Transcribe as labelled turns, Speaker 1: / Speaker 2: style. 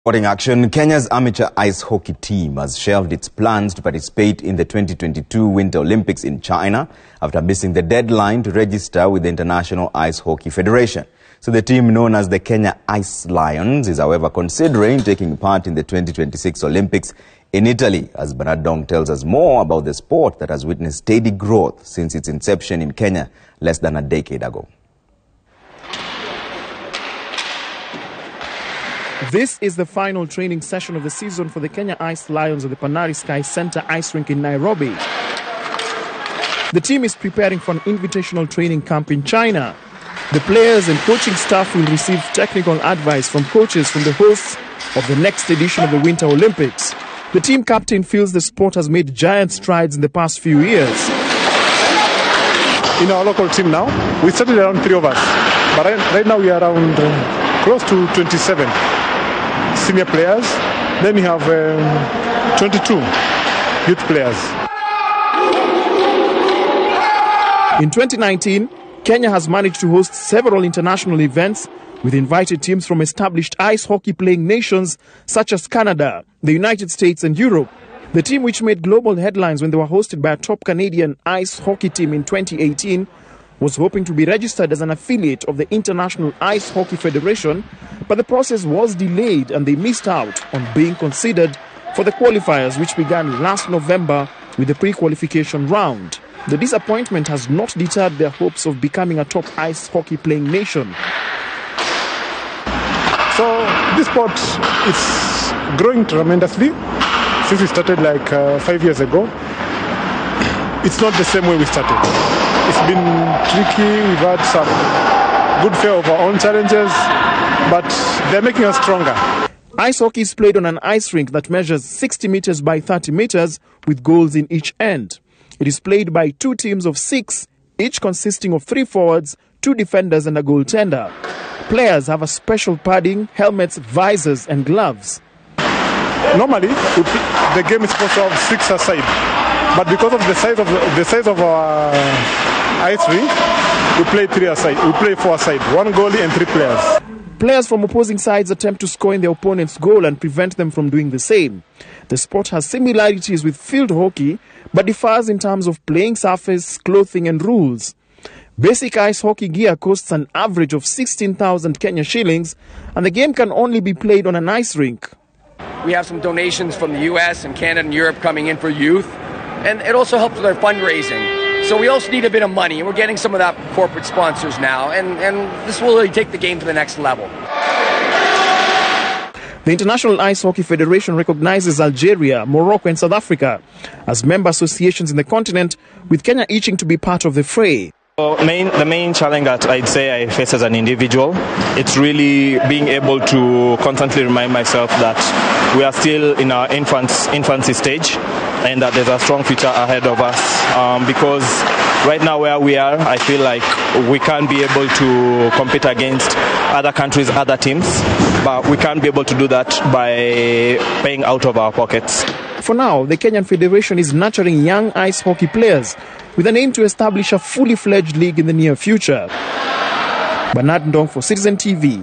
Speaker 1: Sporting action, Kenya's amateur ice hockey team has shelved its plans to participate in the 2022 Winter Olympics in China after missing the deadline to register with the International Ice Hockey Federation. So the team, known as the Kenya Ice Lions, is however considering taking part in the 2026 Olympics in Italy. As Ndong tells us more about the sport that has witnessed steady growth since its inception in Kenya less than a decade ago.
Speaker 2: This is the final training session of the season for the Kenya Ice Lions at the Panari Sky Center Ice Rink in Nairobi. The team is preparing for an invitational training camp in China. The players and coaching staff will receive technical advice from coaches from the hosts of the next edition of the Winter Olympics. The team captain feels the sport has made giant strides in the past few years.
Speaker 3: In our local team now, we started around 3 of us, but right now we are around close to 27 senior players. Then we have 22 youth players.
Speaker 2: In 2019, Kenya has managed to host several international events with invited teams from established ice hockey playing nations such as Canada, the United States and Europe. The team, which made global headlines when they were hosted by a top Canadian ice hockey team in 2018, was hoping to be registered as an affiliate of the International Ice Hockey Federation, but the process was delayed and they missed out on being considered for the qualifiers, which began last November with the pre-qualification round. The disappointment has not deterred their hopes of becoming a top ice hockey playing nation.
Speaker 3: So this sport is growing tremendously since we started like 5 years ago. It's not the same way we started. It's been tricky. We've had some good fair of our own challenges, but they're making us stronger.
Speaker 2: Ice hockey is played on an ice rink that measures 60 meters by 30 meters with goals in each end. It is played by 2 teams of 6, each consisting of 3 forwards, 2 defenders and a goaltender. Players have a special padding, helmets, visors and gloves.
Speaker 3: Normally, the game is supposed to have 6 aside, but because of the size of our ice rink, we play 3 aside. We play 4 aside, 1 goalie and 3 players.
Speaker 2: Players from opposing sides attempt to score in their opponent's goal and prevent them from doing the same. The sport has similarities with field hockey, but differs in terms of playing surface, clothing and rules. Basic ice hockey gear costs an average of 16,000 Kenya shillings, and the game can only be played on an ice rink.
Speaker 4: We have some donations from the US and Canada and Europe coming in for youth, and it also helps with our fundraising. So we also need a bit of money, and we're getting some of that from corporate sponsors now, and this will really take the game to the next level.
Speaker 2: The International Ice Hockey Federation recognizes Algeria, Morocco and South Africa as member associations in the continent, with Kenya itching to be part of the fray.
Speaker 5: The main challenge that I'd say I face as an individual, it's really being able to constantly remind myself that we are still in our infancy stage and that there's a strong future ahead of us. Because right now where we are, I feel like we can't be able to compete against other countries, other teams, but we can't be able to do that by paying out of our pockets.
Speaker 2: For now, the Kenyan Federation is nurturing young ice hockey players with an aim to establish a fully fledged league in the near future. Ndong for Citizen TV.